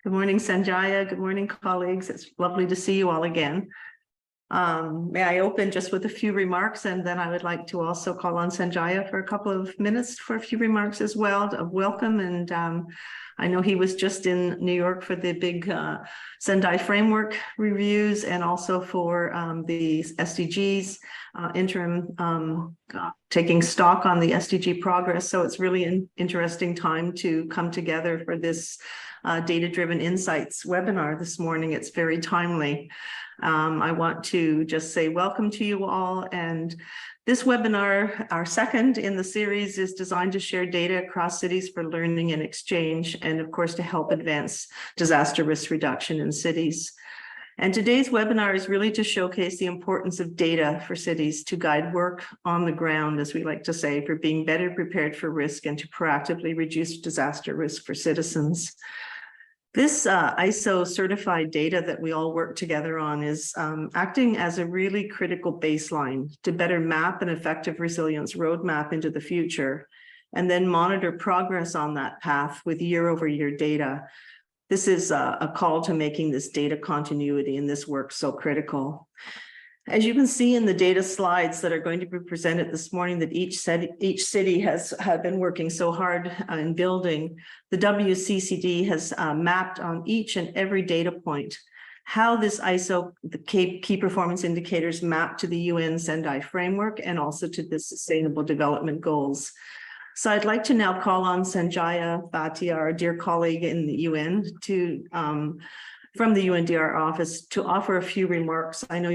Good morning, Sanjaya. Good morning, colleagues. It's lovely to see you all again. May I open just with a few remarks, and then I would like to also call on Sanjaya for a couple of minutes for a few remarks as well of welcome. And I know he was just in New York for the big Sendai framework reviews and also for the SDGs interim taking stock on the SDG progress. So it's really an interesting time to come together for this data-driven insights webinar this morning. It's very timely. I want to just say welcome to you all. And this webinar, our second in the series, is designed to share data across cities for learning and exchange, and of course, to help advance disaster risk reduction in cities. And today's webinar is really to showcase the importance of data for cities to guide work on the ground, as we like to say, for being better prepared for risk and to proactively reduce disaster risk for citizens. This ISO certified data that we all work together on is acting as a really critical baseline to better map an effective resilience roadmap into the future, and then monitor progress on that path with year-over-year data. This is a call to making this data continuity in this work so critical. As you can see in the data slides that are going to be presented this morning, that each city has been working so hard in building, the WCCD has mapped on each and every data point how this ISO, the key performance indicators, map to the UN Sendai framework and also to the Sustainable Development Goals. So I'd like to now call on Sanjaya Bhatia, our dear colleague in the UN, to from the UNDRR office, to offer a few remarks. I know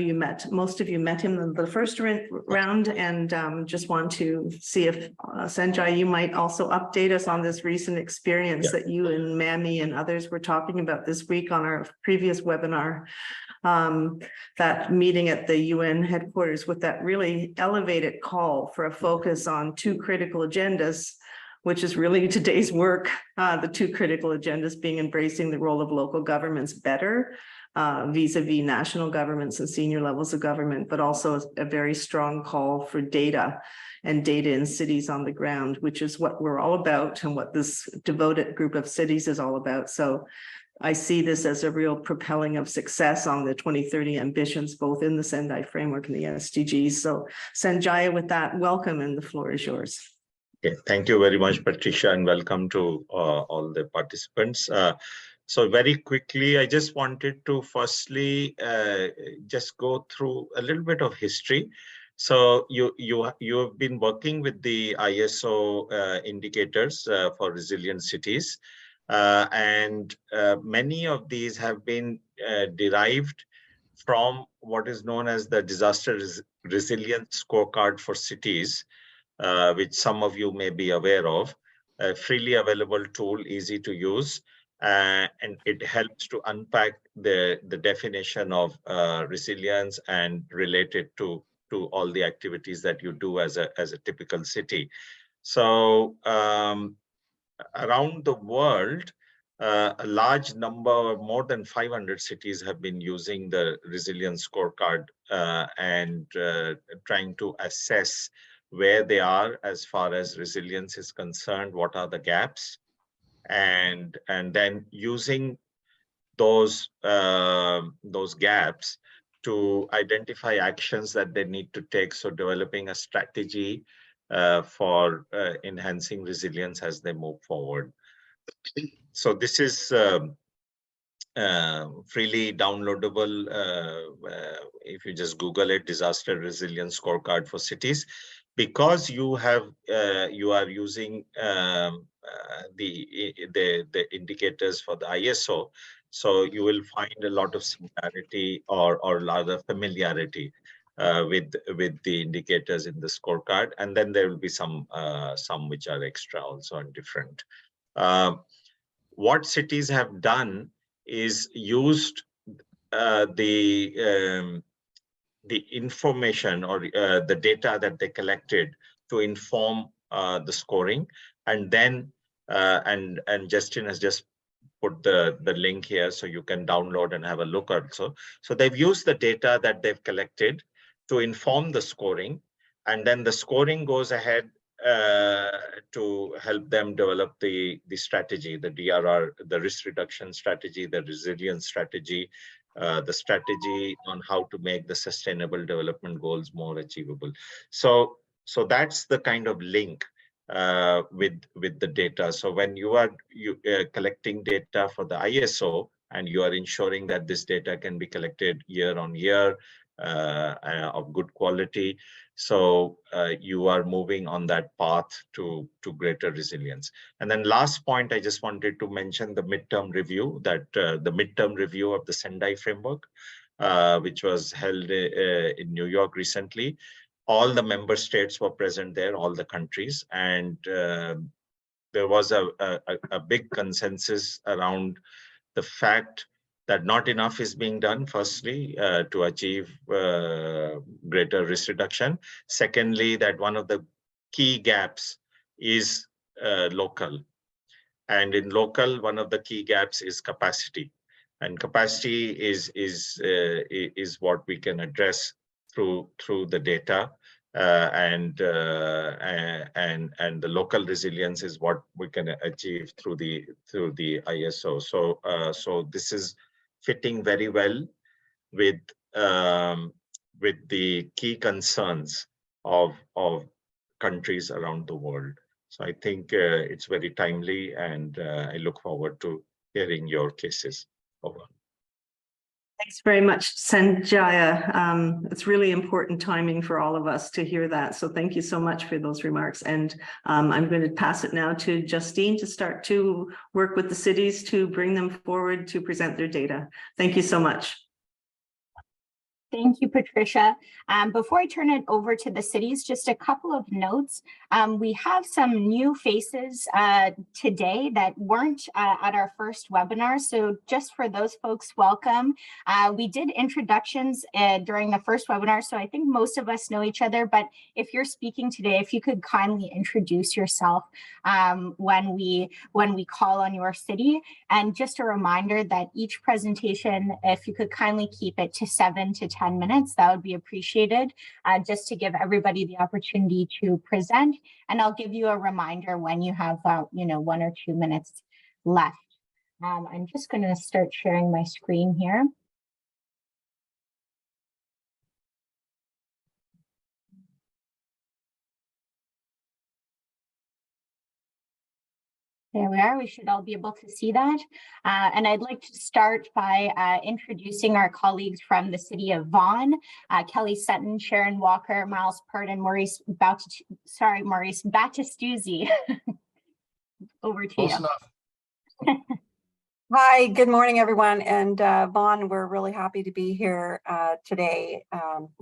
most of you met him in the first round, and just want to see if Sanjay, you might also update us on this recent experience that you and Mammy and others were talking about this week on our previous webinar. That meeting at the UN headquarters with that really elevated call for a focus on two critical agendas, which is really today's work, the two critical agendas being embracing the role of local governments better, vis-a-vis national governments and senior levels of government, but also a very strong call for data and data in cities on the ground, which is what we're all about and what this devoted group of cities is all about. So I see this as a real propelling of success on the 2030 ambitions, both in the Sendai framework and the SDGs. So Sanjaya, with that, welcome, and the floor is yours. Okay, thank you very much, Patricia, and welcome to all the participants. So very quickly, I just wanted to firstly just go through a little bit of history. So you have been working with the ISO indicators for resilient cities, and many of these have been derived from what is known as the Disaster Resilience Scorecard for Cities, which some of you may be aware of, a freely available tool, easy to use, and it helps to unpack the definition of resilience and relate it to all the activities that you do as a typical city. So around the world, a large number, more than 500 cities have been using the resilience scorecard and trying to assess where they are as far as resilience is concerned, what are the gaps, and then using those gaps to identify actions that they need to take. So developing a strategy for enhancing resilience as they move forward. So this is freely downloadable. If you just Google it, Disaster Resilience Scorecard for Cities. Because you are using the indicators for the ISO, so you will find a lot of similarity or rather familiarity with the indicators in the scorecard, and then there will be some which are extra also and different. What cities have done is used the information or the data that they collected to inform the scoring, and then and Justin has just put the link here so you can download and have a look also. So they've used the data that they've collected to inform the scoring, and then the scoring goes ahead to help them develop the strategy, the DRR, the risk reduction strategy, the resilience strategy, the strategy on how to make the sustainable development goals more achievable. So that's the kind of link with the data. So when you are collecting data for the ISO and you are ensuring that this data can be collected year on year of good quality, so you are moving on that path to greater resilience. And then last point, I just wanted to mention the midterm review, that the midterm review of the Sendai framework, which was held in New York recently. All the member states were present there, all the countries, and there was a big consensus around the fact that not enough is being done, firstly, to achieve greater risk reduction. Secondly, that one of the key gaps is local. And in local, one of the key gaps is capacity. And capacity is what we can address through the data. And the local resilience is what we can achieve through the ISO. So this is fitting very well with the key concerns of countries around the world. So I think it's very timely, and I look forward to hearing your cases. Over. Thanks very much, Sanjaya. It's really important timing for all of us to hear that. So thank you so much for those remarks. And I'm going to pass it now to Justine to start to work with the cities to bring them forward to present their data. Thank you so much. Thank you, Patricia. Before I turn it over to the cities, just a couple of notes. We have some new faces today that weren't at our first webinar. So just for those folks, welcome. We did introductions during the first webinar, so I think most of us know each other. But if you're speaking today, if you could kindly introduce yourself when we call on your city. And just a reminder that each presentation, if you could kindly keep it to 7 to 10 minutes, that would be appreciated, just to give everybody the opportunity to present. And I'll give you a reminder when you have 1 or 2 minutes left. I'm just going to start sharing my screen here. There we are. We should all be able to see that. And I'd like to start by introducing our colleagues from the city of Vaughan, Kelly Sutton, Sharon Walker, Miles Pert, and Maurice Battistuzzi. Over to Close you. Enough. Hi, good morning, everyone. And Vaughan, we're really happy to be here today,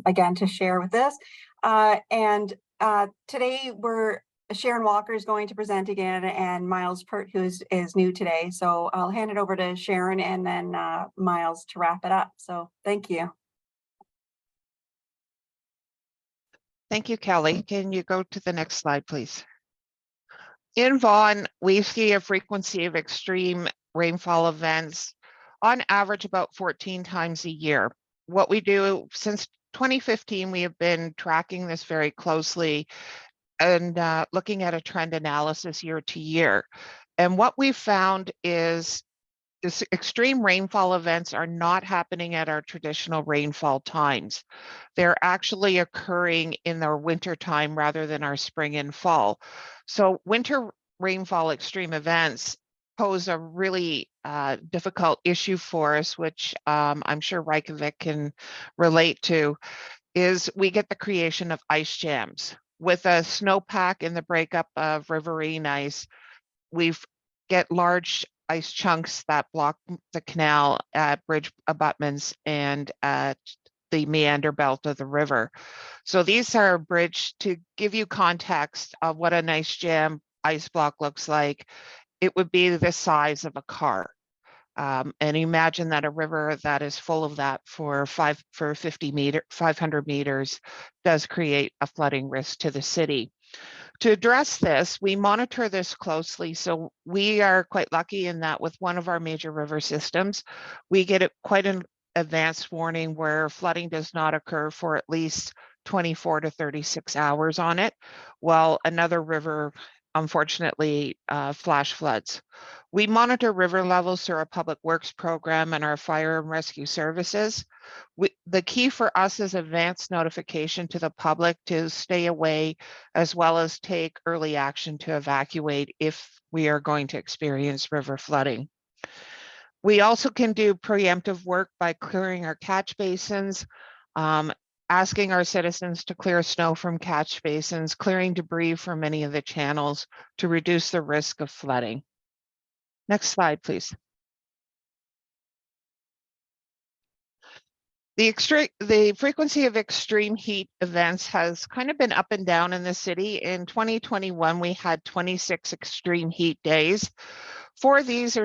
again, to share with this. Today Sharon Walker is going to present again, and Miles Pert, who is new today. So I'll hand it over to Sharon and then Miles to wrap it up. So thank you. Thank you, Kelly. Can you go to the next slide, please? In Vaughan, we see a frequency of extreme rainfall events, on average about 14 times a year. What we do since 2015, we have been tracking this very closely and looking at a trend analysis year to year. And what we've found is this extreme rainfall events are not happening at our traditional rainfall times. They're actually occurring in the winter time rather than our spring and fall. So winter rainfall extreme events pose a really difficult issue for us, which I'm sure Reykjavik can relate to, is we get the creation of ice jams. With a snowpack and the breakup of riverine ice, we get large ice chunks that block the canal at bridge abutments and at the meander belt of the river. So these are bridged to give you context of what an ice jam ice block looks like. It would be the size of a car. And imagine that a river that is full of that for 500 meters does create a flooding risk to the city. To address this, we monitor this closely. So we are quite lucky in that with one of our major river systems, we get quite an advanced warning where flooding does not occur for at least 24 to 36 hours on it, while another river unfortunately flash floods. We monitor river levels through our public works program and our fire and rescue services. The key for us is advanced notification to the public to stay away, as well as take early action to evacuate if we are going to experience river flooding. We also can do preemptive work by clearing our catch basins, asking our citizens to clear snow from catch basins, clearing debris from any of the channels to reduce the risk of flooding. Next slide, please. The frequency of extreme heat events has kind of been up and down in the city. In 2021, we had 26 extreme heat days. For these,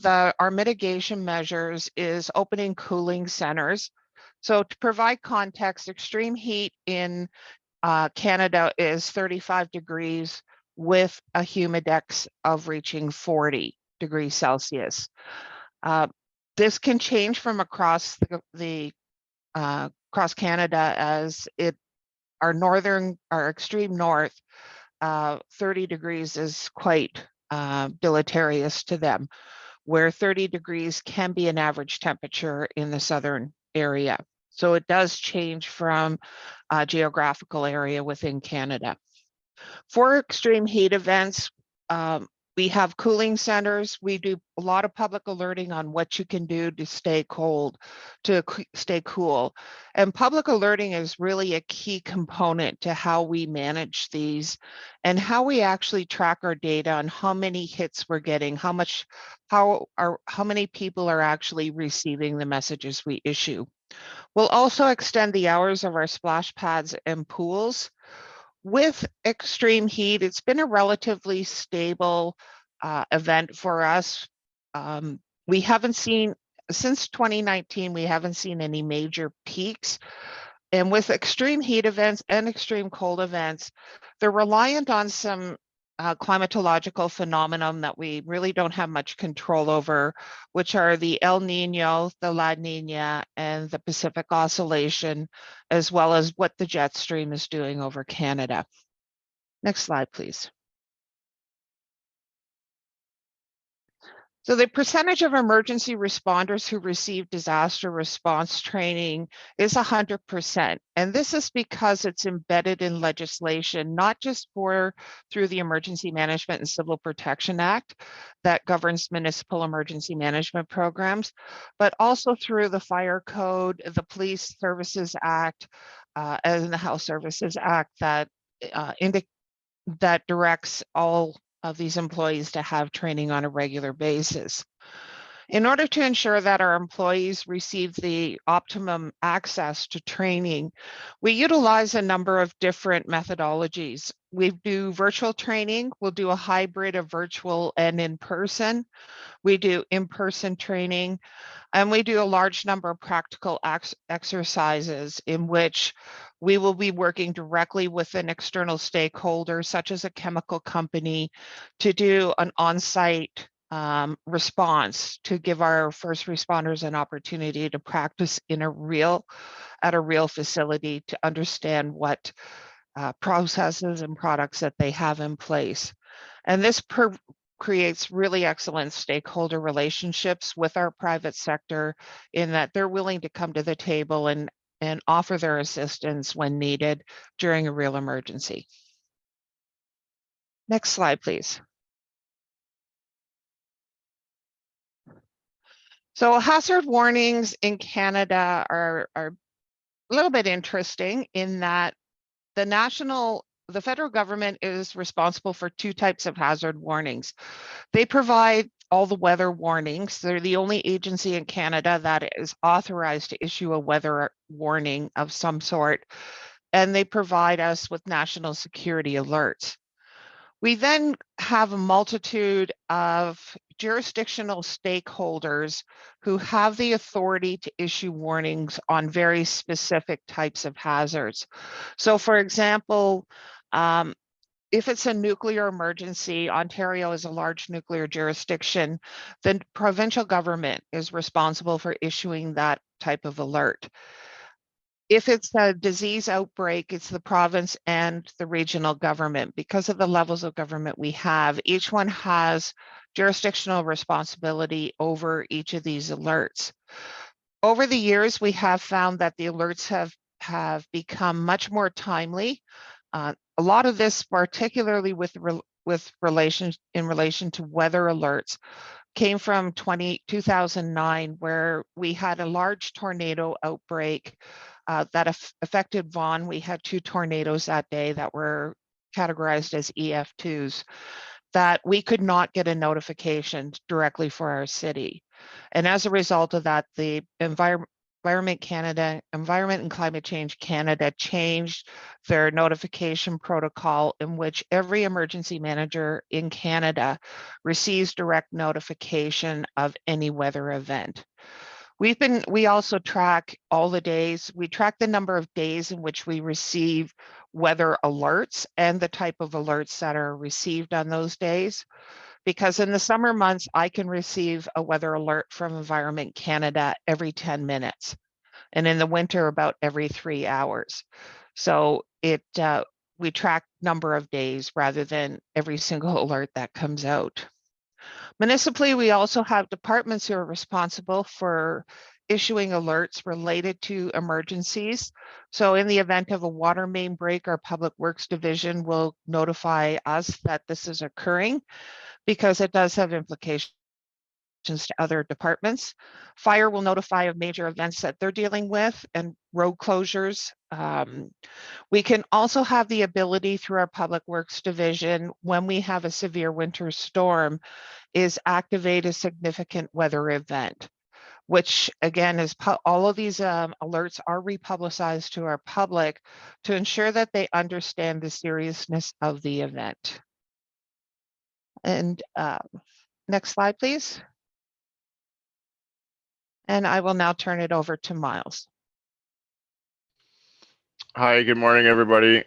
our mitigation measures is opening cooling centers. So to provide context, extreme heat in Canada is 35 degrees with a humidex of reaching 40 degrees Celsius. This can change from across across Canada, as our extreme north, 30 degrees is quite deleterious to them, where 30 degrees can be an average temperature in the southern area. So it does change from a geographical area within Canada. For extreme heat events, we have cooling centers. We do a lot of public alerting on what you can do to stay cold, to stay cool. And public alerting is really a key component to how we manage these and how we actually track our data on how many hits we're getting, how many people are actually receiving the messages we issue. We'll also extend the hours of our splash pads and pools. With extreme heat, it's been a relatively stable event for us. We haven't seen, since 2019, we haven't seen any major peaks. And with extreme heat events and extreme cold events, they're reliant on some climatological phenomenon that we really don't have much control over, which are the El Nino, the La Nina, and the Pacific Oscillation, as well as what the jet stream is doing over Canada. Next slide, please. So the percentage of emergency responders who receive disaster response training is 100%. And this is because it's embedded in legislation, not just through the Emergency Management and Civil Protection Act that governs municipal emergency management programs, but also through the Fire Code, the Police Services Act, and the Health Services Act that directs all of these employees to have training on a regular basis. In order to ensure that our employees receive the optimum access to training, we utilize a number of different methodologies. We do virtual training, we'll do a hybrid of virtual and in-person. We do in-person training, and we do a large number of practical exercises in which we will be working directly with an external stakeholder, such as a chemical company, to do an on-site response to give our first responders an opportunity to practice at a real facility to understand what processes and products that they have in place. And this creates really excellent stakeholder relationships with our private sector, in that they're willing to come to the table and offer their assistance when needed during a real emergency. Next slide, please. So hazard warnings in Canada are a little bit interesting in that the federal government is responsible for two types of hazard warnings. They provide all the weather warnings. They're the only agency in Canada that is authorized to issue a weather warning of some sort, and they provide us with national security alerts. We then have a multitude of jurisdictional stakeholders who have the authority to issue warnings on very specific types of hazards. So for example, if it's a nuclear emergency, Ontario is a large nuclear jurisdiction, the provincial government is responsible for issuing that type of alert. if it's a disease outbreak, it's the province and the regional government. Because of the levels of government we have, each one has jurisdictional responsibility over each of these alerts. Over the years, we have found that the alerts have become much more timely. A lot of this, particularly in relation to weather alerts, came from 2009, where we had a large tornado outbreak that affected Vaughan. We had 2 tornadoes that day that were categorized as EF2s, that we could not get a notification directly for our city. And as a result of that, the Environment and Climate Change Canada changed their notification protocol, in which every emergency manager in Canada receives direct notification of any weather event. We also track all the days. We track the number of days in which we receive weather alerts and the type of alerts that are received on those days. Because in the summer months, I can receive a weather alert from Environment Canada every 10 minutes. And in the winter, about every 3 hours. So we track number of days rather than every single alert that comes out. Municipally, we also have departments who are responsible for issuing alerts related to emergencies. So in the event of a water main break, our Public Works Division will notify us that this is occurring, because it does have implications to other departments. Fire will notify of major events that they're dealing with, and road closures. We can also have the ability through our Public Works Division, when we have a severe winter storm, is activate a significant weather event, which again is all of these alerts are republicized to our public to ensure that they understand the seriousness of the event. And next slide, please. And I will now turn it over to Miles. Hi, good morning, everybody.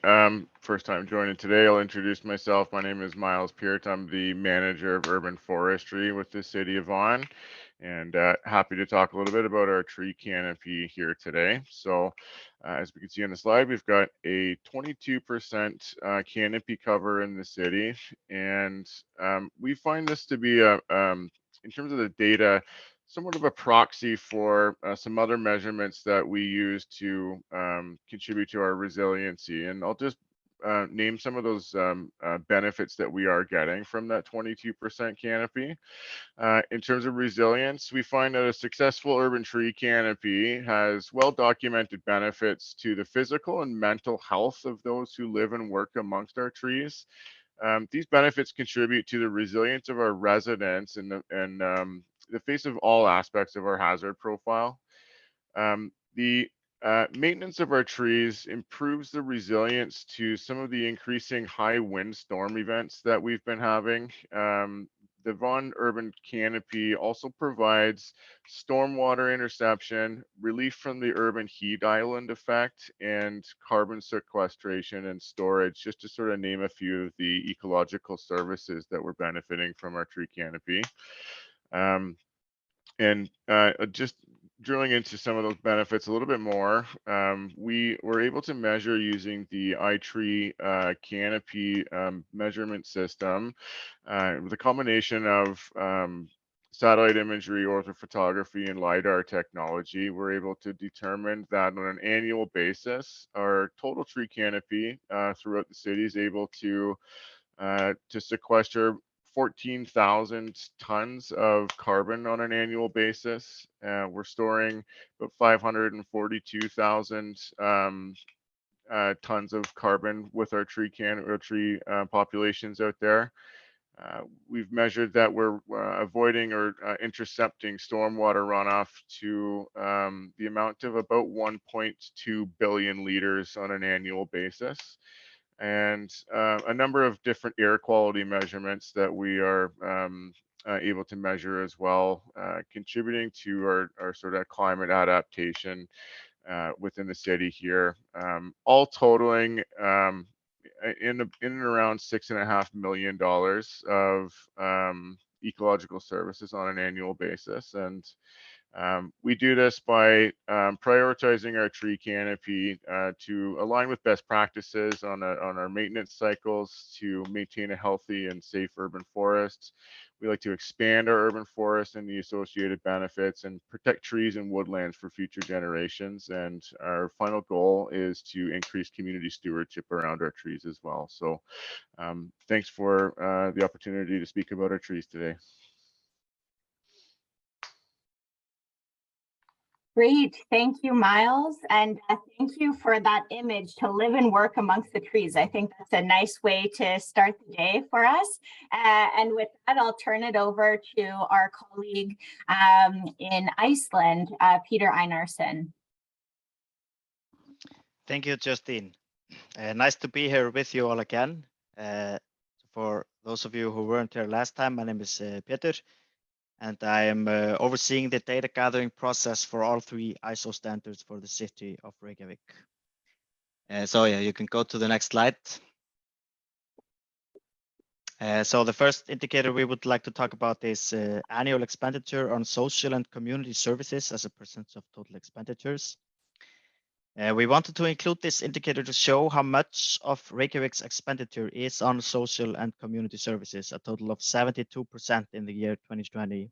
First time joining today. I'll introduce myself. My name is Miles Peart. I'm the manager of urban forestry with the city of Vaughan, and happy to talk a little bit about our tree canopy here today. So as we can see on the slide, we've got a 22% canopy cover in the city, and we find this to be in terms of the data, somewhat of a proxy for some other measurements that we use to contribute to our resiliency. And I'll just name some of those benefits that we are getting from that 22% canopy. In terms of resilience, we find that a successful urban tree canopy has well-documented benefits to the physical and mental health of those who live and work amongst our trees. These benefits contribute to the resilience of our residents in the face of all aspects of our hazard profile. The maintenance of our trees improves the resilience to some of the increasing high wind storm events that we've been having. The Vaughan Urban Canopy also provides stormwater interception, relief from the urban heat island effect, and carbon sequestration and storage, just to sort of name a few of the ecological services that we're benefiting from our tree canopy. Just drilling into some of those benefits a little bit more, we were able to measure using the iTree canopy measurement system with a combination of satellite imagery, orthophotography, and LiDAR technology. We're able to determine that on an annual basis, our total tree canopy throughout the city is able to sequester 14,000 tons of carbon on an annual basis. We're storing about 542,000 tons of carbon with our tree populations out there. We've measured that we're avoiding or intercepting stormwater runoff to the amount of about 1.2 billion liters on an annual basis, and a number of different air quality measurements that we are able to measure as well, contributing to our sort of climate adaptation within the city here, all totaling in and around $6.5 million of ecological services on an annual basis. And We do this by prioritizing our tree canopy to align with best practices on our maintenance cycles to maintain a healthy and safe urban forest. We like to expand our urban forest and the associated benefits and protect trees and woodlands for future generations. And our final goal is to increase community stewardship around our trees as well. So thanks for the opportunity to speak about our trees today. Great, thank you, Miles, and thank you for that image to live and work amongst the trees. I think that's a nice way to start the day for us. And with that, I'll turn it over to our colleague in Iceland, Peter Einarsson. Thank you, Justine. Nice to be here with you all again. For those of you who weren't here last time, my name is Peter, and I am overseeing the data gathering process for all 3 ISO standards for the city of Reykjavik. So yeah, you can go to the next slide. So the first indicator we would like to talk about is annual expenditure on social and community services as a percentage of total expenditures. We wanted to include this indicator to show how much of Reykjavik's expenditure is on social and community services, a total of 72% in the year 2020.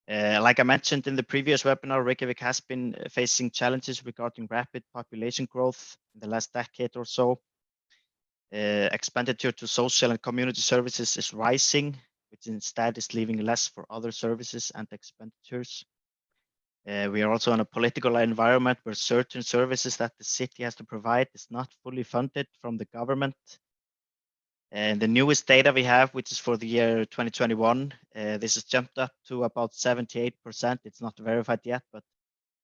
Like I mentioned in the previous webinar, Reykjavik has been facing challenges regarding rapid population growth in the last decade or so. Expenditure to social and community services is rising, which instead is leaving less for other services and expenditures. We are also in a political environment where certain services that the city has to provide is not fully funded from the government. And the newest data we have, which is for the year 2021, this has jumped up to about 78%. It's not verified yet, but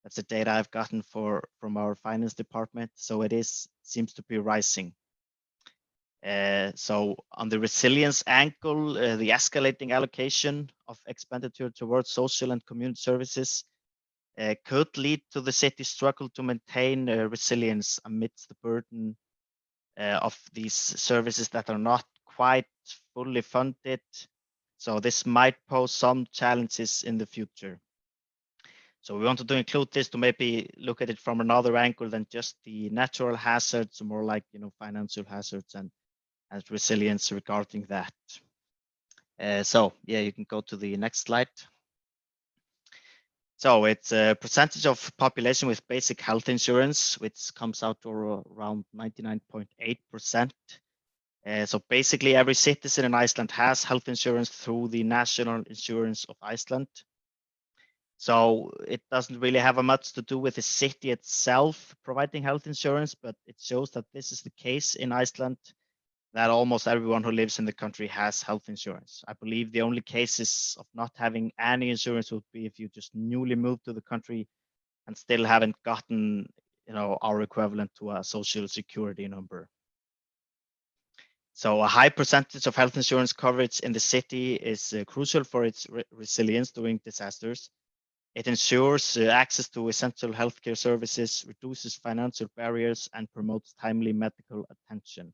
that's the data I've gotten from our finance department. So it seems to be rising. So on the resilience angle, the escalating allocation of expenditure towards social and community services could lead to the city's struggle to maintain resilience amidst the burden of these services that are not quite fully funded. So this might pose some challenges in the future. So we wanted to include this to maybe look at it from another angle than just the natural hazards, more like financial hazards and resilience regarding that. So yeah, you can go to the next slide. So it's a percentage of population with basic health insurance, which comes out to around 99.8%. So basically every citizen in Iceland has health insurance through the National Insurance of Iceland. So it doesn't really have much to do with the city itself providing health insurance, but it shows that this is the case in Iceland, that almost everyone who lives in the country has health insurance. I believe the only cases of not having any insurance would be if you just newly moved to the country and still haven't gotten, our equivalent to a social security number. So a high percentage of health insurance coverage in the city is crucial for its resilience during disasters. It ensures access to essential healthcare services, reduces financial barriers, and promotes timely medical attention.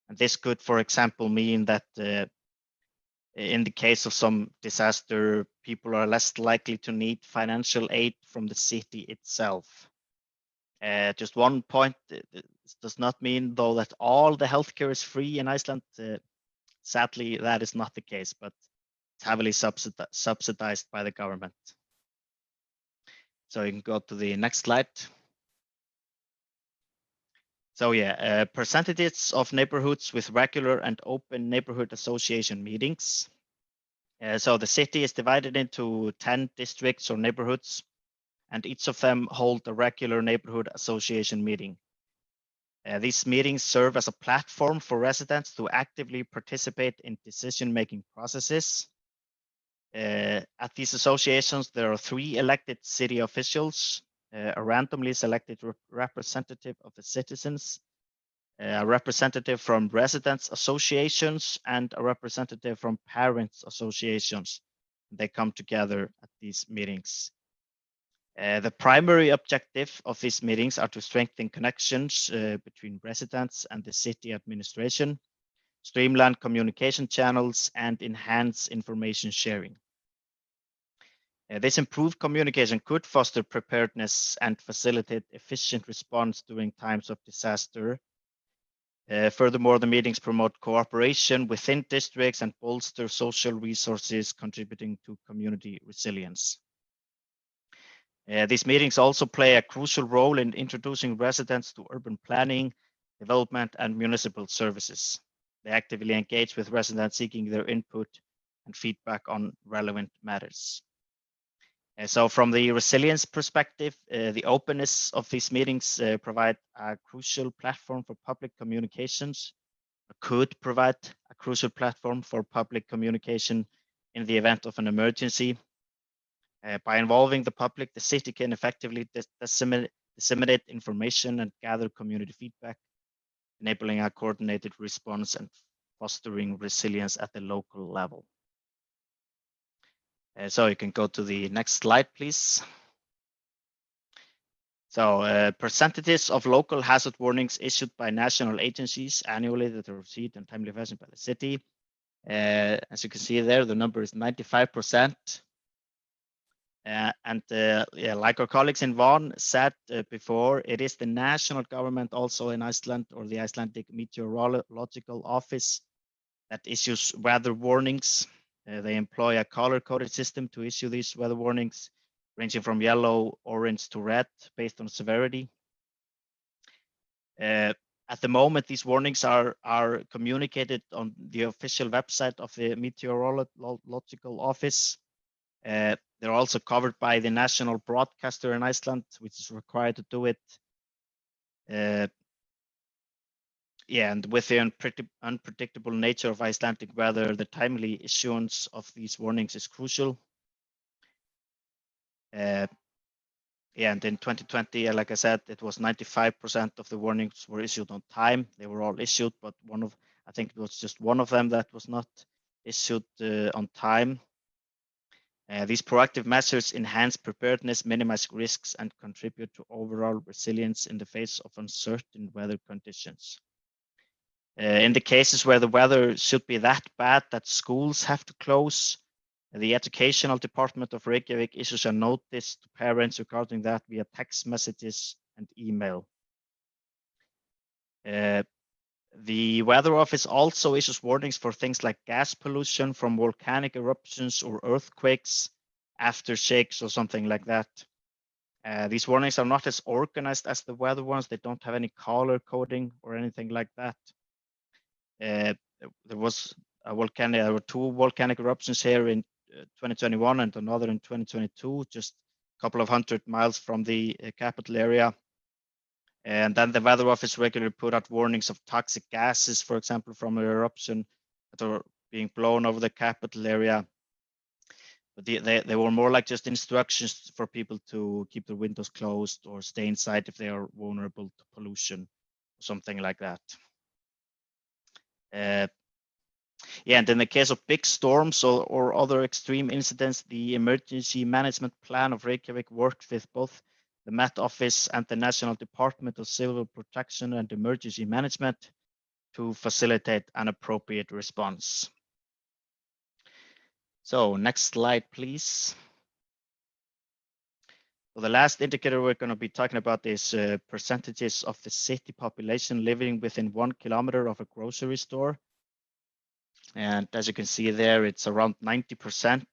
And this could, for example, mean that in the case of some disaster, people are less likely to need financial aid from the city itself. Just one point, this does not mean though that all the healthcare is free in Iceland. Sadly, that is not the case, but it's heavily subsidized by the government. So you can go to the next slide. So yeah, percentages of neighborhoods with regular and open neighborhood association meetings. So the city is divided into 10 districts or neighborhoods, and each of them hold a regular neighborhood association meeting. These meetings serve as a platform for residents to actively participate in decision-making processes. At these associations, there are 3 elected city officials, a randomly selected representative of the citizens, a representative from residents associations, and a representative from parents associations. They come together at these meetings. The primary objective of these meetings are to strengthen connections between residents and the city administration, streamline communication channels, and enhance information sharing. This improved communication could foster preparedness and facilitate efficient response during times of disaster. Furthermore, the meetings promote cooperation within districts and bolster social resources, contributing to community resilience. These meetings also play a crucial role in introducing residents to urban planning, development, and municipal services. They actively engage with residents seeking their input and feedback on relevant matters. So from the resilience perspective, the openness of these meetings provide a crucial platform for public communications, could provide a crucial platform for public communication in the event of an emergency. By involving the public, the city can effectively disseminate information and gather community feedback, enabling a coordinated response and fostering resilience at the local level. So you can go to the next slide, please. So percentages of local hazard warnings issued by national agencies annually that are received in timely fashion by the city. As you can see there, the number is 95%. Yeah, like our colleagues in Vaughan said before, it is the national government also in Iceland, or the Icelandic Meteorological Office, that issues weather warnings. They employ a color-coded system to issue these weather warnings, ranging from yellow, orange to red, based on severity. At the moment, these warnings are communicated on the official website of the Meteorological Office. They're also covered by the national broadcaster in Iceland, which is required to do it. Yeah, and with the unpredictable nature of Icelandic weather, the timely issuance of these warnings is crucial. Yeah, and in 2020, like I said, it was 95% of the warnings were issued on time. They were all issued, but I think it was just one of them that was not issued on time. These proactive measures enhance preparedness, minimize risks, and contribute to overall resilience in the face of uncertain weather conditions. In the cases where the weather should be that bad that schools have to close, the Educational Department of Reykjavik issues a notice to parents regarding that via text messages and email. The Weather Office also issues warnings for things like gas pollution from volcanic eruptions or earthquakes, aftershocks, or something like that. These warnings are not as organized as the weather ones. They don't have any color coding or anything like that. There were two volcanic eruptions here in 2021 and another in 2022, just a couple of 100 miles from the capital area. And then the Weather Office regularly put out warnings of toxic gases, for example, from an eruption that are being blown over the capital area. But they were more like just instructions for people to keep their windows closed or stay inside if they are vulnerable to pollution, or something like that. Yeah, and in the case of big storms or other extreme incidents, the Emergency Management Plan of Reykjavik worked with both the Met Office and the National Department of Civil Protection and Emergency Management to facilitate an appropriate response. So next slide, please. So the last indicator we're going to be talking about is percentages of the city population living within 1 kilometer of a grocery store. And as you can see there, it's around 90%.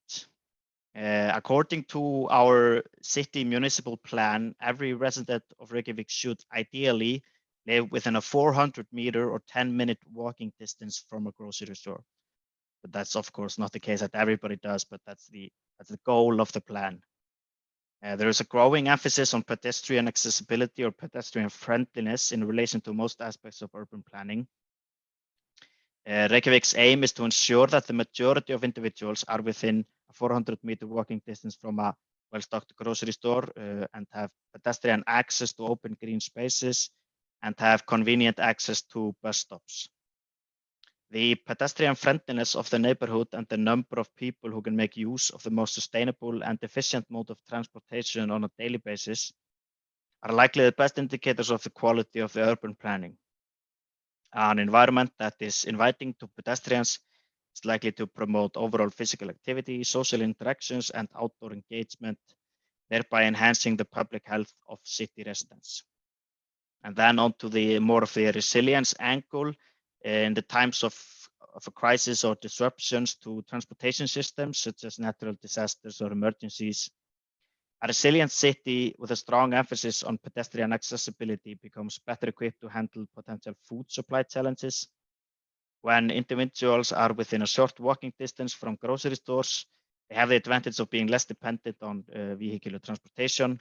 According to our city municipal plan, every resident of Reykjavik should ideally live within a 400-meter or 10-minute walking distance from a grocery store. But that's of course not the case that everybody does, but that's the goal of the plan. There is a growing emphasis on pedestrian accessibility or pedestrian friendliness in relation to most aspects of urban planning. Reykjavik's aim is to ensure that the majority of individuals are within a 400-meter walking distance from a well-stocked grocery store and have pedestrian access to open green spaces and have convenient access to bus stops. The pedestrian friendliness of the neighborhood and the number of people who can make use of the most sustainable and efficient mode of transportation on a daily basis are likely the best indicators of the quality of the urban planning. An environment that is inviting to pedestrians likely to promote overall physical activity, social interactions, and outdoor engagement, thereby enhancing the public health of city residents. And then on to the more of the resilience angle. In the times of a crisis or disruptions to transportation systems, such as natural disasters or emergencies, a resilient city with a strong emphasis on pedestrian accessibility becomes better equipped to handle potential food supply challenges. When individuals are within a short walking distance from grocery stores, they have the advantage of being less dependent on vehicular transportation,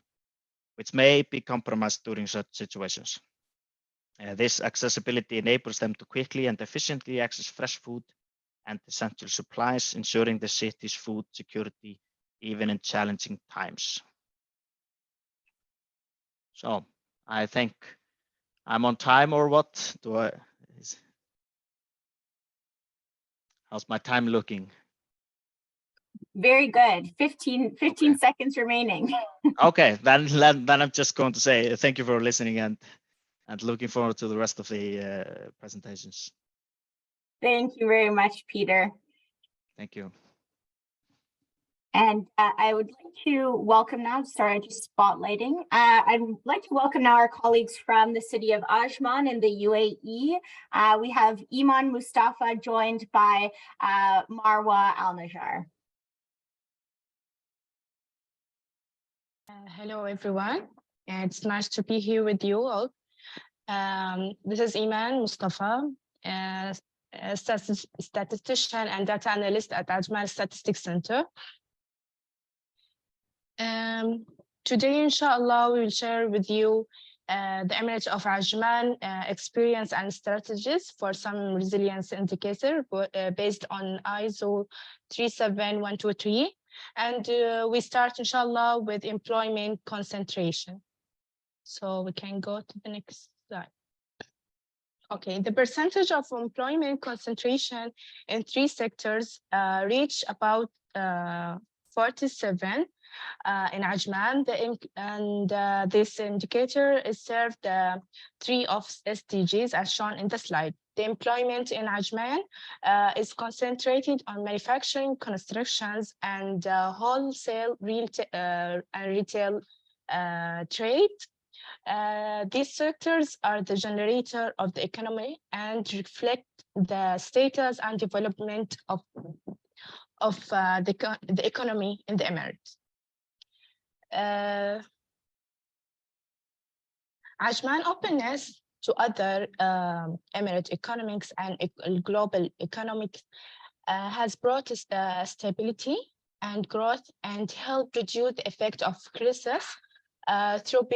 which may be compromised during such situations. This accessibility enables them to quickly and efficiently access fresh food and essential supplies, ensuring the city's food security even in challenging times. So I think I'm on time, or what? How's my time looking? Very good. 15 seconds remaining. Okay, then I'm just going to say thank you for listening and looking forward to the rest of the presentations. Thank you very much, Peter. Thank you. And I would like to welcome now, sorry, just spotlighting. I'd like to welcome now our colleagues from the city of Ajman in the UAE. We have Iman Mustafa joined by Marwa Al-Najjar. Hello, everyone. It's nice to be here with you all. This is Iman Mustafa, a statistician and data analyst at Ajman Statistics Center. Today, inshallah, we will share with you the Emirate of Ajman experience and strategies for some resilience indicator based on ISO 37123. And we start, inshallah, with employment concentration. So we can go to the next slide. Okay, the percentage of employment concentration in 3 sectors reach about 47 in Ajman, this indicator is served 3 of SDGs as shown in the slide. The employment in Ajman is concentrated on manufacturing, constructions, and wholesale and retail trade. These sectors are the generator of the economy and reflect the status and development of the economy in the Emirates. Ajman openness to other Emirate economics and global economics has brought stability and growth and helped reduce the effect of crisis through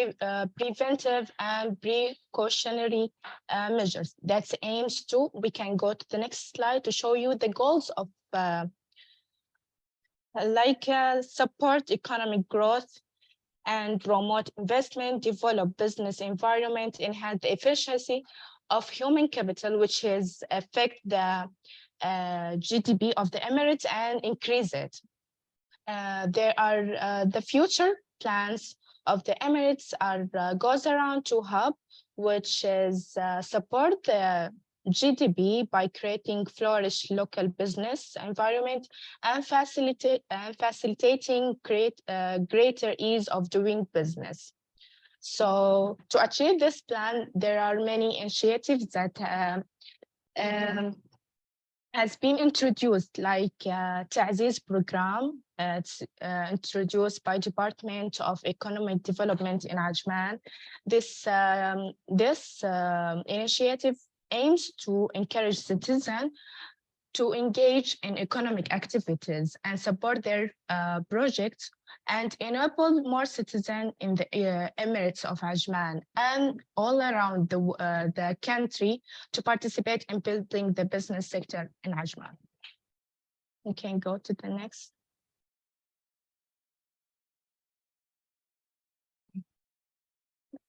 preventive and precautionary measures. That aims to, we can go to the next slide to show you the goals of support economic growth and promote investment, develop business environment, enhance the efficiency of human capital, which is affect the GDP of the Emirates and increase it. There are the future plans of the Emirates goes around to hub, which is support the GDP by creating flourish local business environment and facilitating greater ease of doing business. So to achieve this plan, there are many initiatives that has been introduced, like Ta'ziz program. It's introduced by Department of Economic Development in Ajman. This initiative aims to encourage citizens to engage in economic activities and support their projects and enable more citizens in the Emirates of Ajman and all around the country to participate in building the business sector in Ajman. We can go to the next.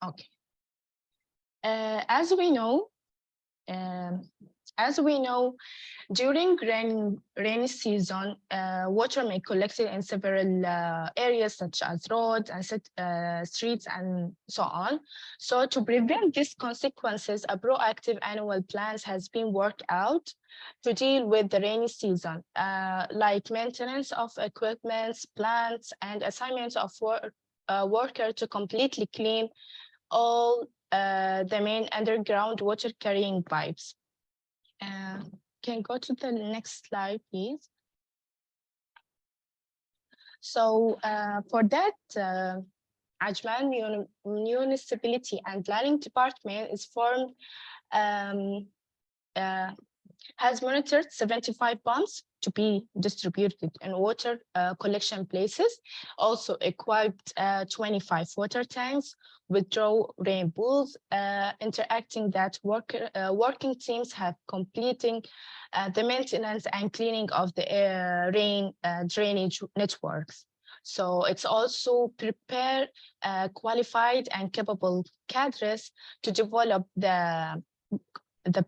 Okay. As we know, As we know, during rainy season, water may collect in several areas such as roads and streets and so on. So to prevent these consequences, a proactive annual plan has been worked out to deal with the rainy season, like maintenance of equipment, plants, and assignments of worker to completely clean all the main underground water carrying pipes. Can go to the next slide, please. So for that, Ajman Municipality and Planning Department is formed, has monitored 75 pumps to be distributed in water collection places, also equipped 25 water tanks, withdraw rain pools, interacting that working teams have completing the maintenance and cleaning of the rain drainage networks. So it's also prepare qualified and capable cadres to develop the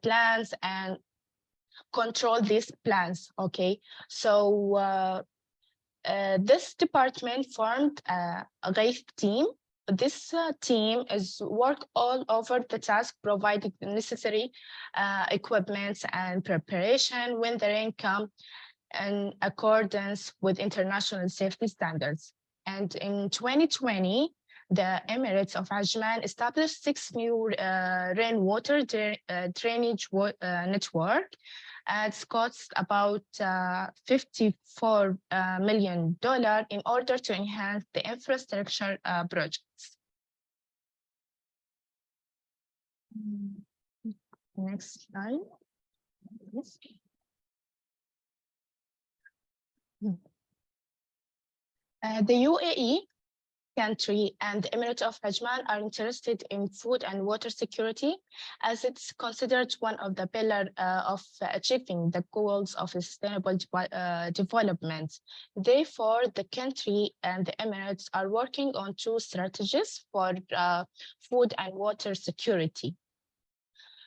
plans and control these plans. Okay, so this department formed a GAIF team. This team is work all over the task, providing the necessary equipment and preparation when the rain comes in accordance with international safety standards. And in 2020, the Emirates of Ajman established 6 new rainwater drainage network. It costs about $54 million in order to enhance the infrastructure projects. Next slide. Yes. The UAE country and the Emirate of Ajman are interested in food and water security, as it's considered one of the pillars of achieving the goals of sustainable development. Therefore, the country and the Emirates are working on 2 strategies for food and water security.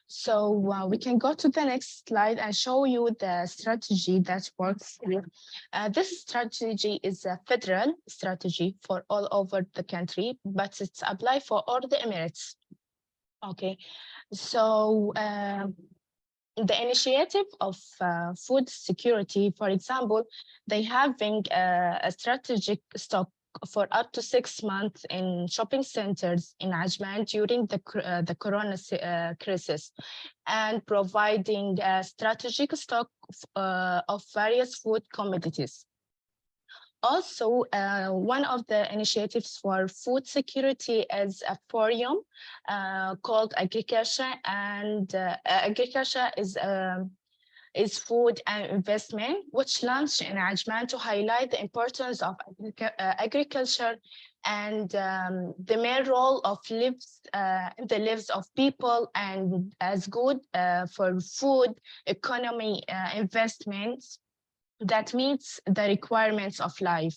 So we can go to the next slide and show you the strategy that works here. This strategy is a federal strategy for all over the country, but it's applied for all the Emirates. Okay, so the initiative of food security, for example, they having a strategic stock for up to 6 months in shopping centers in Ajman during the corona crisis, and providing a strategic stock of various food commodities. Also, one of the initiatives for food security is a forum called Agriculture, and Agriculture is food and investment, which launched in Ajman to highlight the importance of agriculture and the main role of in the lives of people, and as good for food economy investments that meets the requirements of life.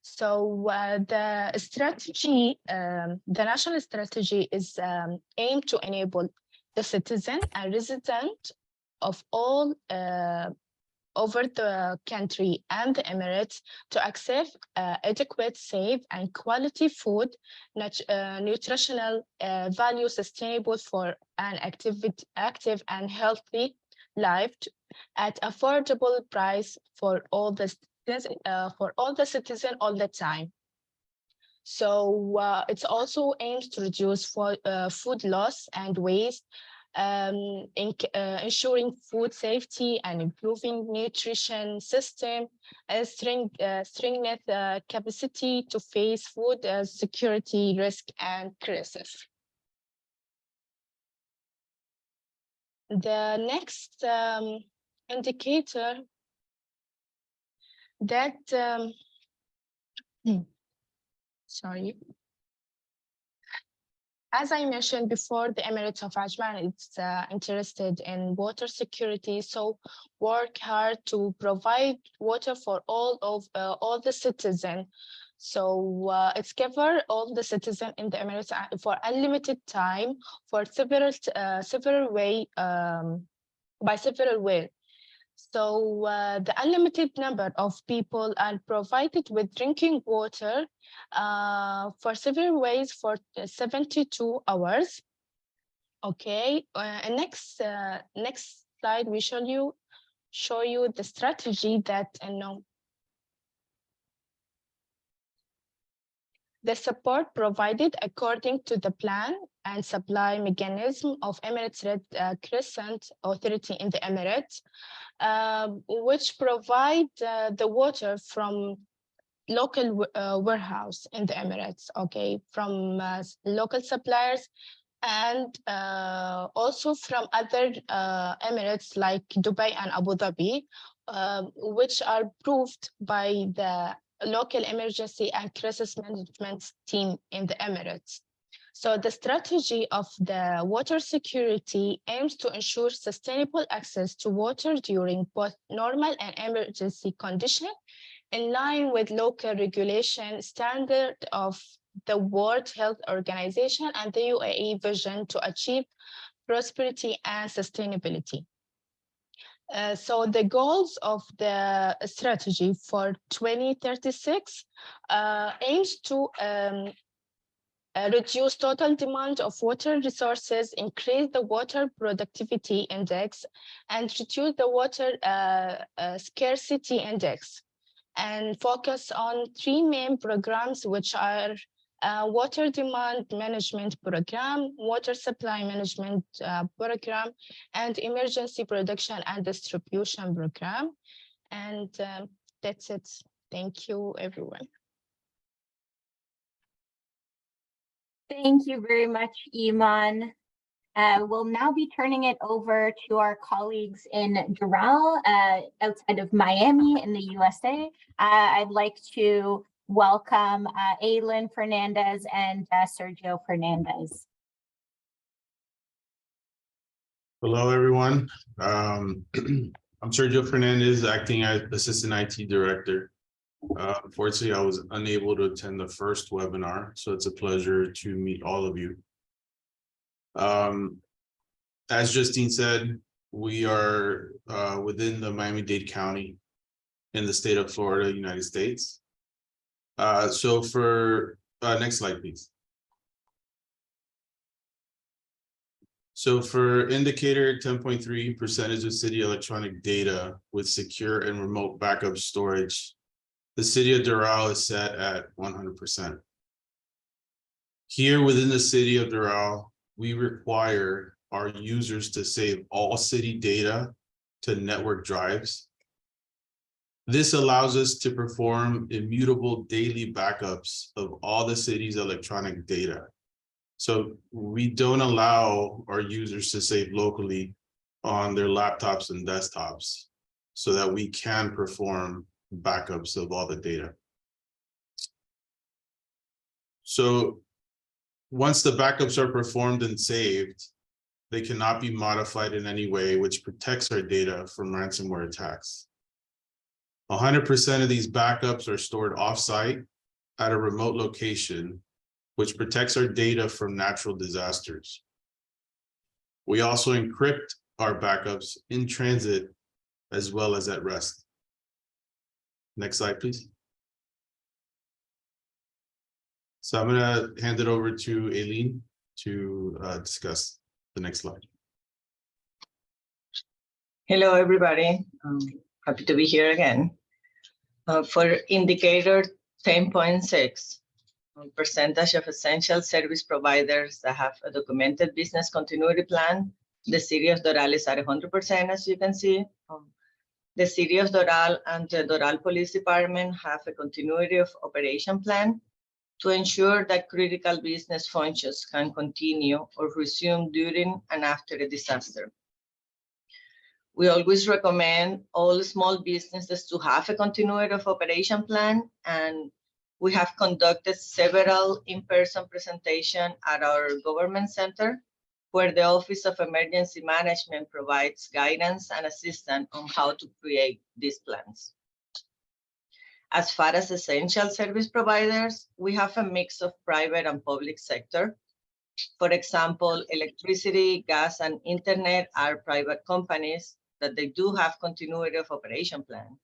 So the strategy, the national strategy is aimed to enable the citizen and resident of all over the country and the Emirates to access adequate, safe, and quality food, nutritional value, sustainable for an active and healthy life at affordable price for all the citizens all the time. So it's also aims to reduce food loss and waste, ensuring food safety and improving nutrition system, and strengthen capacity to face food security risk and crisis. The next indicator that sorry. As I mentioned before, the Emirates of Ajman is interested in water security, so work hard to provide water for all the citizens. So it's cover all the citizens in the Emirates for unlimited time for several way by several ways. So the unlimited number of people are provided with drinking water for several ways for 72 hours. Okay, and next slide we show you the strategy that the support provided according to the plan and supply mechanism of Emirates Red Crescent Authority in the Emirates, which provide the water from local warehouse in the Emirates, okay, from local suppliers, and also from other Emirates like Dubai and Abu Dhabi, which are approved by the local emergency and crisis management team in the Emirates. So the strategy of the water security aims to ensure sustainable access to water during both normal and emergency conditions, in line with local regulation standard of the World Health Organization and the UAE vision to achieve prosperity and sustainability. So the goals of the strategy for 2036 aims to reduce total demand of water resources, increase the water productivity index, and reduce the water scarcity index, and focus on 3 main programs, which are water demand management program, water supply management program, and emergency production and distribution program. And that's it. Thank you, everyone. Thank you very much, Iman. We'll now be turning it over to our colleagues in Doral, outside of Miami in the USA. I'd like to welcome Aylin Fernandez and Sergio Fernandez. Hello, everyone. I'm Sergio Fernandez, acting as Assistant IT Director. Unfortunately, I was unable to attend the first webinar, so it's a pleasure to meet all of you. As Justine said, we are within the Miami-Dade County in the state of Florida, United States. So for next slide, please. So for indicator 10.3, percentage of city electronic data with secure and remote backup storage, the city of Doral is set at 100%. Here within the city of Doral, we require our users to save all city data to network drives. This allows us to perform immutable daily backups of all the city's electronic data. So we don't allow our users to save locally on their laptops and desktops so that we can perform backups of all the data. So once the backups are performed and saved, they cannot be modified in any way, which protects our data from ransomware attacks. 100% of these backups are stored offsite at a remote location, which protects our data from natural disasters. We also encrypt our backups in transit as well as at rest. Next slide, please. So I'm going to hand it over to Aileen to discuss the next slide. Hello, everybody. Happy to be here again. For indicator 10.6, percentage of essential service providers that have a documented business continuity plan, the city of Doral is at 100%, as you can see. The city of Doral and the Doral Police Department have a continuity of operation plan to ensure that critical business functions can continue or resume during and after a disaster. We always recommend all small businesses to have a continuity of operation plan, and we have conducted several in-person presentations at our government center, where the Office of Emergency Management provides guidance and assistance on how to create these plans. As far as essential service providers, we have a mix of private and public sector. For example, electricity, gas, and internet are private companies that they do have continuity of operation plan.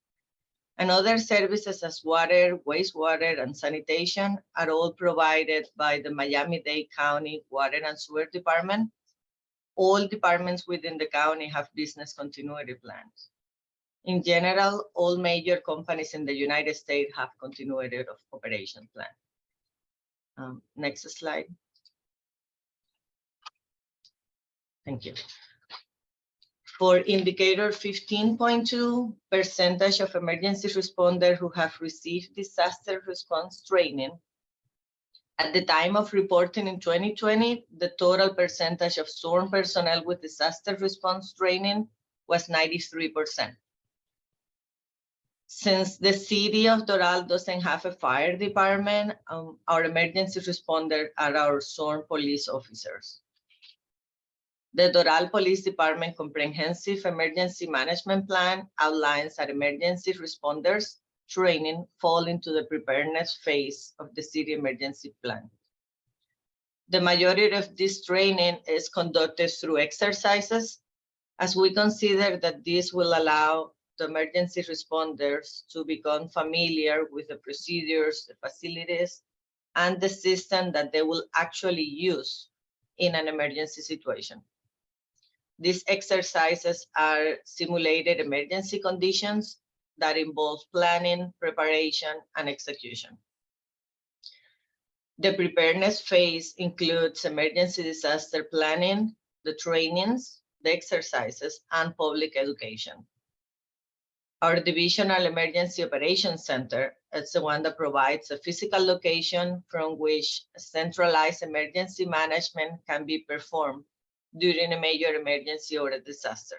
And other services as water, wastewater, and sanitation are all provided by the Miami-Dade County Water and Sewer Department. All departments within the county have business continuity plans. In general, all major companies in the United States have continuity of operation plan. Next slide. Thank you. For indicator 15.2, percentage of emergency responders who have received disaster response training. At the time of reporting in 2020, the total percentage of sworn personnel with disaster response training was 93%. Since the city of Doral doesn't have a fire department, our emergency responders are our sworn police officers. The Doral Police Department Comprehensive Emergency Management Plan outlines that emergency responders training fall into the preparedness phase of the city emergency plan. The majority of this training is conducted through exercises, as we consider that this will allow the emergency responders to become familiar with the procedures, the facilities, and the system that they will actually use in an emergency situation. These exercises are simulated emergency conditions that involve planning, preparation, and execution. The preparedness phase includes emergency disaster planning, the trainings, the exercises, and public education. Our Divisional Emergency Operations Center is the one that provides a physical location from which centralized emergency management can be performed during a major emergency or a disaster.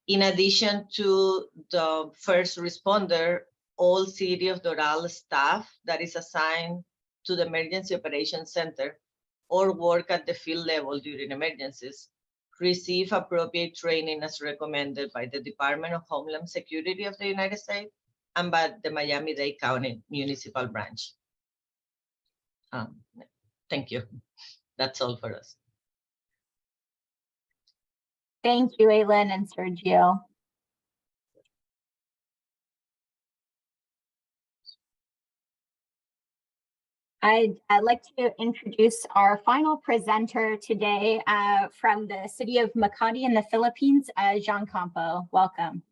In addition to the first responder, all City of Doral staff that is assigned to the Emergency Operations Center or work at the field level during emergencies receive appropriate training as recommended by the Department of Homeland Security of the United States and by the Miami-Dade County Municipal Branch. Thank you. That's all for us. Thank you, Aylin and Sergio. I'd like to introduce our final presenter today from the city of Makati in the Philippines, Jean Campo. Welcome.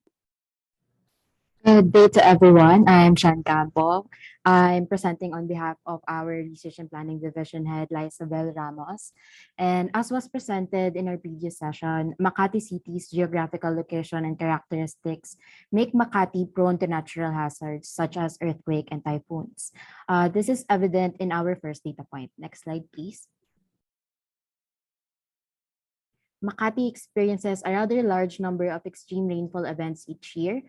Good day to everyone. I'm Sean Campo. I'm presenting on behalf of our Research and Planning Division Head, Isabel Ramos. And as was presented in our previous session, Makati City's geographical location and characteristics make Makati prone to natural hazards such as earthquake and typhoons. This is evident in our first data point. Next slide, please. Makati experiences a rather large number of extreme rainfall events each year.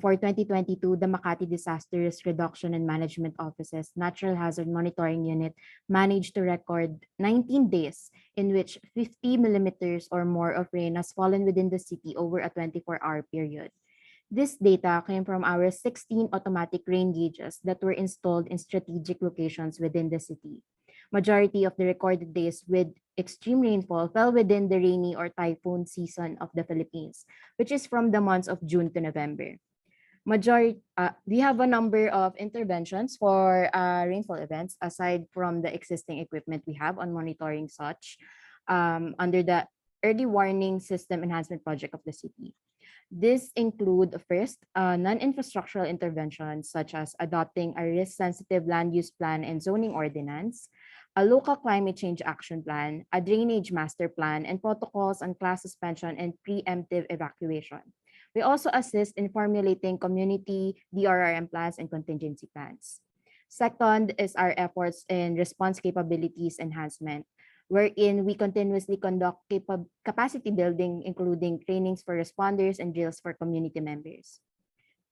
For 2022, the Makati Disaster Risk Reduction and Management Office's Natural Hazard Monitoring Unit managed to record 19 days in which 50 millimeters or more of rain has fallen within the city over a 24-hour period. This data came from our 16 automatic rain gauges that were installed in strategic locations within the city. Majority of the recorded days with extreme rainfall fell within the rainy or typhoon season of the Philippines, which is from the months of June to November. We have a number of interventions for rainfall events aside from the existing equipment we have on monitoring such under the Early Warning System Enhancement Project of the city. This include first, non-infrastructural interventions such as adopting a risk-sensitive land use plan and zoning ordinance, a local climate change action plan, a drainage master plan, and protocols on class suspension and preemptive evacuation. We also assist in formulating community DRRM plans and contingency plans. Second is our efforts in response capabilities enhancement, wherein we continuously conduct capacity building, including trainings for responders and drills for community members.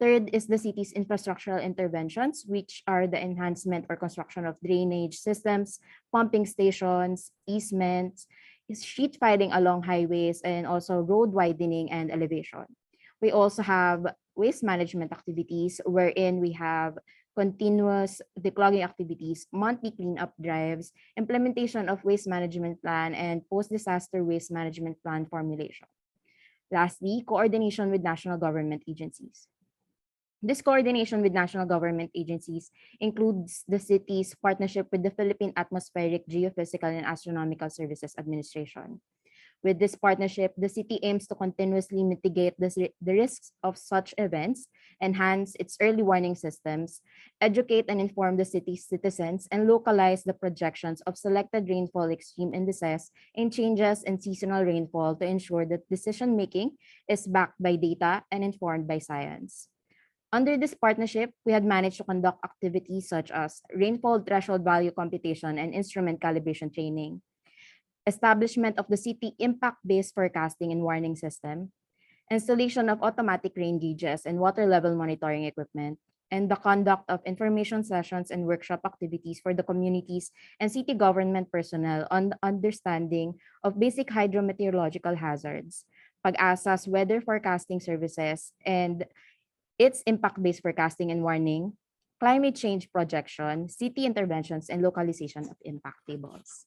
Third is the city's infrastructural interventions, which are the enhancement or construction of drainage systems, pumping stations, easements, street filing along highways, and also road widening and elevation. We also have waste management activities, wherein we have continuous declogging activities, monthly cleanup drives, implementation of waste management plan, and post-disaster waste management plan formulation. Lastly, coordination with national government agencies. This coordination with national government agencies includes the city's partnership with the Philippine Atmospheric, Geophysical, and Astronomical Services Administration. With this partnership, the city aims to continuously mitigate the risks of such events, enhance its early warning systems, educate and inform the city's citizens, and localize the projections of selected rainfall extreme indices and changes in seasonal rainfall to ensure that decision-making is backed by data and informed by science. Under this partnership, we had managed to conduct activities such as rainfall threshold value computation and instrument calibration training, establishment of the city impact-based forecasting and warning system, installation of automatic rain gauges and water level monitoring equipment, and the conduct of information sessions and workshop activities for the communities and city government personnel on the understanding of basic hydrometeorological hazards, PAG-ASA's weather forecasting services, and its impact-based forecasting and warning, climate change projection, city interventions, and localization of impact tables.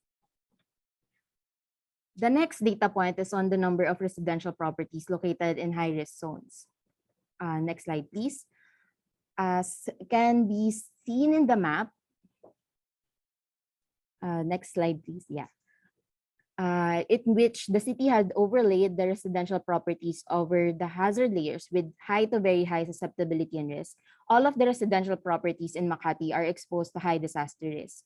The next data point is on the number of residential properties located in high-risk zones. Next slide, please. As can be seen in the map, next slide, please. Yeah. In which the city had overlaid the residential properties over the hazard layers with high to very high susceptibility and risk. All of the residential properties in Makati are exposed to high disaster risk.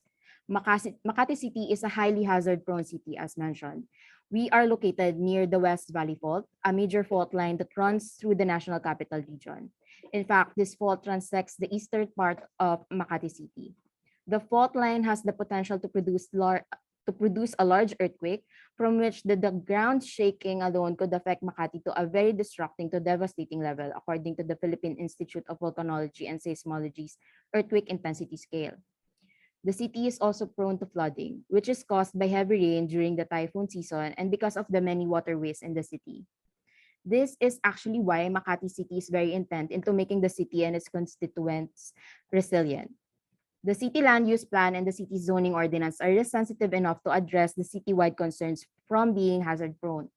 Makati City is a highly hazard-prone city, as mentioned. We are located near the West Valley Fault, a major fault line that runs through the National Capital Region. In fact, this fault transects the eastern part of Makati City. The fault line has the potential to produce a large earthquake from which the ground shaking alone could affect Makati to a very destructing to devastating level, according to the Philippine Institute of Volcanology and Seismology's earthquake intensity scale. The city is also prone to flooding, which is caused by heavy rain during the typhoon season and because of the many waterways in the city. This is actually why Makati City is very intent into making the city and its constituents resilient. The city land use plan and the city zoning ordinance are risk sensitive enough to address the citywide concerns from being hazard prone.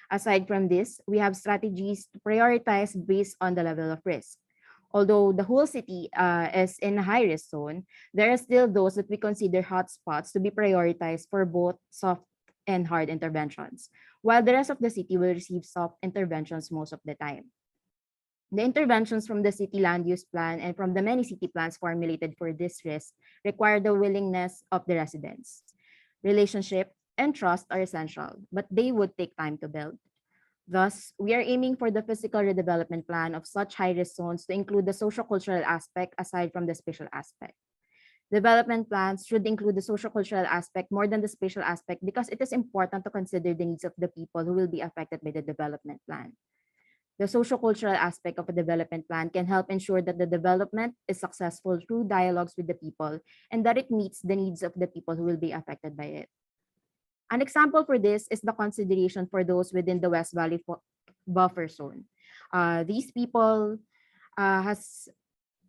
Aside from this, we have strategies to prioritize based on the level of risk. Although the whole city is in a high risk zone, there are still those that we consider hotspots to be prioritized for both soft and hard interventions, while the rest of the city will receive soft interventions most of the time. The interventions from the city land use plan and from the many city plans formulated for this risk require the willingness of the residents. Relationship and trust are essential, but they would take time to build. Thus, we are aiming for the physical redevelopment plan of such high-risk zones to include the social-cultural aspect aside from the spatial aspect. Development plans should include the social-cultural aspect more than the spatial aspect because it is important to consider the needs of the people who will be affected by the development plan. The social-cultural aspect of a development plan can help ensure that the development is successful through dialogues with the people and that it meets the needs of the people who will be affected by it. An example for this is the consideration for those within the West Valley buffer zone. These people has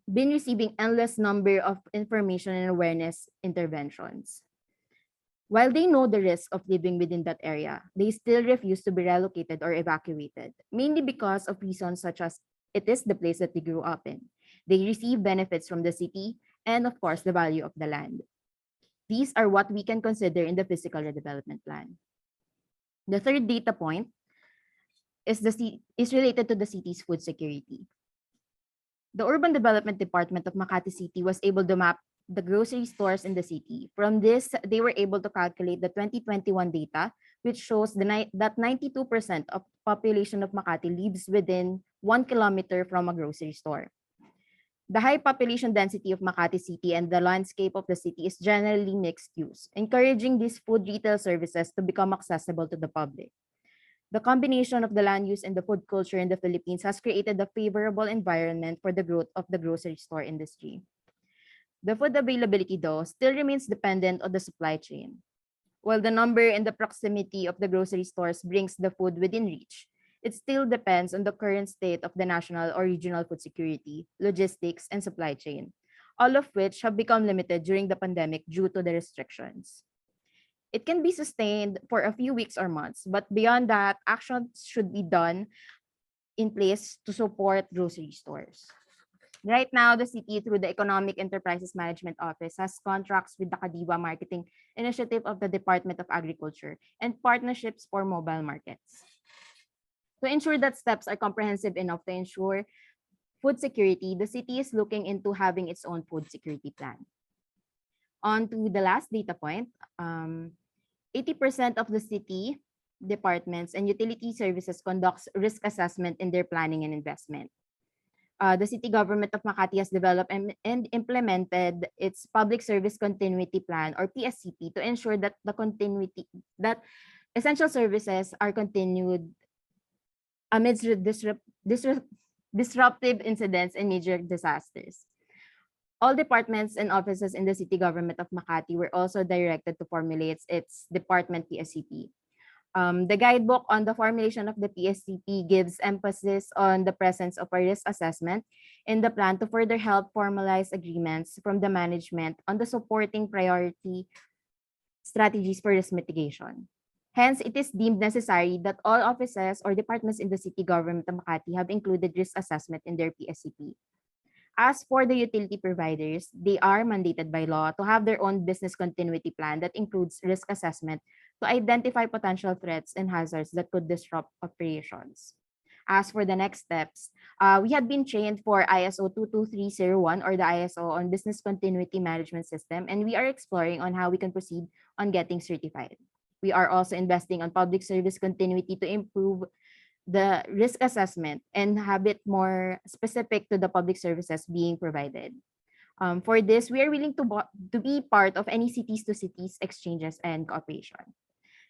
been receiving endless number of information and awareness interventions. While they know the risk of living within that area, they still refuse to be relocated or evacuated, mainly because of reasons such as it is the place that they grew up in. They receive benefits from the city and, of course, the value of the land. These are what we can consider in the physical redevelopment plan. The third data point is related to the city's food security. The Urban Development Department of Makati City was able to map the grocery stores in the city. From this, they were able to calculate the 2021 data, which shows that 92% of population of Makati lives within 1 kilometer from a grocery store. The high population density of Makati City and the landscape of the city is generally mixed use, encouraging these food retail services to become accessible to the public. The combination of the land use and the food culture in the Philippines has created a favorable environment for the growth of the grocery store industry. The food availability, though, still remains dependent on the supply chain. While the number and the proximity of the grocery stores brings the food within reach, it still depends on the current state of the national or regional food security, logistics, and supply chain. all of which have become limited during the pandemic due to the restrictions. It can be sustained for a few weeks or months, but beyond that, actions should be done in place to support grocery stores. Right now, the city, through the Economic Enterprises Management Office, has contracts with the Kadiwa Marketing Initiative of the Department of Agriculture and partnerships for mobile markets. To ensure that steps are comprehensive enough to ensure food security, the city is looking into having its own food security plan. On to the last data point, 80% of the city departments and utility services conducts risk assessment in their planning and investment. The city government of Makati has developed and implemented its public service continuity plan, or PSCP, to ensure that that essential services are continued amidst disruptive incidents and major disasters. All departments and offices in the city government of Makati were also directed to formulate its department PSCP. The guidebook on the formulation of the PSCP gives emphasis on the presence of a risk assessment in the plan to further help formalize agreements from the management on the supporting priority strategies for risk mitigation. Hence, it is deemed necessary that all offices or departments in the city government of Makati have included risk assessment in their PSCP. As for the utility providers, they are mandated by law to have their own business continuity plan that includes risk assessment to identify potential threats and hazards that could disrupt operations. As for the next steps, we had been trained for ISO 22301, or the ISO on Business Continuity Management System, and we are exploring on how we can proceed on getting certified. We are also investing on public service continuity to improve the risk assessment and have it more specific to the public services being provided. For this, we are willing to be part of any cities to cities exchanges and cooperation.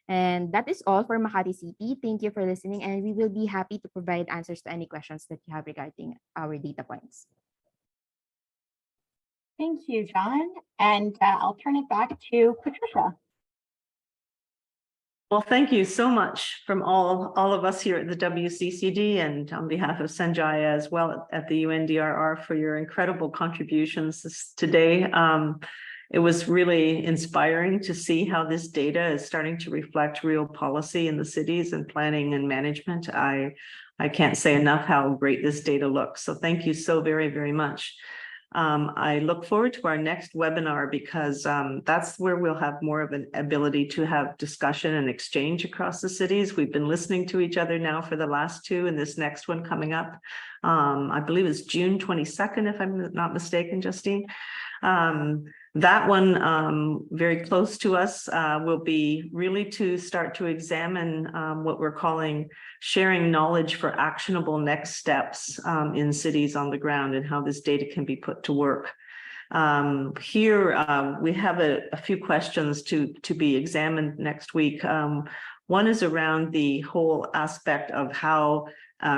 And that is all for Makati City. Thank you for listening, and we will be happy to provide answers to any questions that you have regarding our data points. Thank you, John. And I'll turn it back to Patricia. Well, thank you so much from all of us here at the WCCD and on behalf of Sanjaya as well at the UNDRR for your incredible contributions today. It was really inspiring to see how this data is starting to reflect real policy in the cities and planning and management. I can't say enough how great this data looks. So thank you so very, very much. I look forward to our next webinar because that's where we'll have more of an ability to have discussion and exchange across the cities. We've been listening to each other now for the last two, and this next one coming up, I believe it's June 22nd, if I'm not mistaken, Justine. That one, very close to us, will be really to start to examine what we're calling sharing knowledge for actionable next steps in cities on the ground and how this data can be put to work. Here, we have a few questions to be examined next week. One is around the whole aspect of how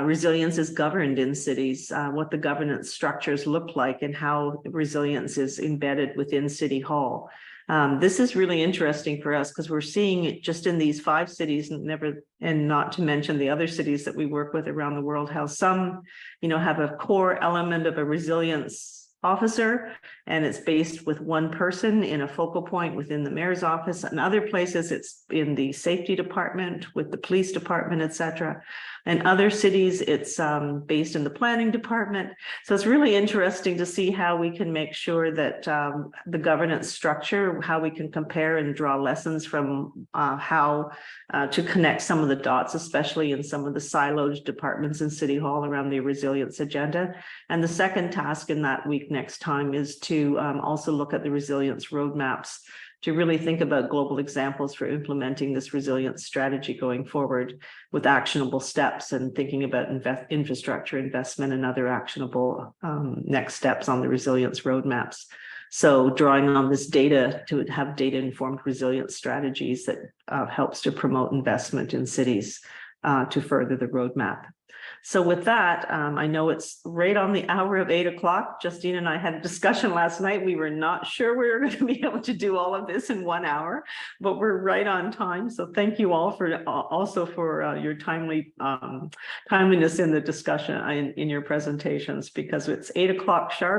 resilience is governed in cities, what the governance structures look like, and how resilience is embedded within City Hall. This is really interesting for us because we're seeing it just in these 5 cities, and not to mention the other cities that we work with around the world, how some, have a core element of a resilience officer, and it's based with one person in a focal point within the mayor's office. And other places it's in the safety department with the police department, etc. And other cities it's based in the planning department. So it's really interesting to see how we can make sure that the governance structure, how we can compare and draw lessons from how to connect some of the dots, especially in some of the siloed departments in City Hall around the resilience agenda. And the second task in that week next time is to also look at the resilience roadmaps to really think about global examples for implementing this resilience strategy going forward with actionable steps and thinking about infrastructure investment and other actionable next steps on the resilience roadmaps. So drawing on this data to have data-informed resilience strategies that helps to promote investment in cities to further the roadmap. So with that, I know it's right on the hour of 8 o'clock. Justine and I had a discussion last night. We were not sure we were going to be able to do all of this in 1 hour, but we're right on time. So thank you all for also for your timeliness in the discussion in your presentations, because it's 8 o'clock sharp.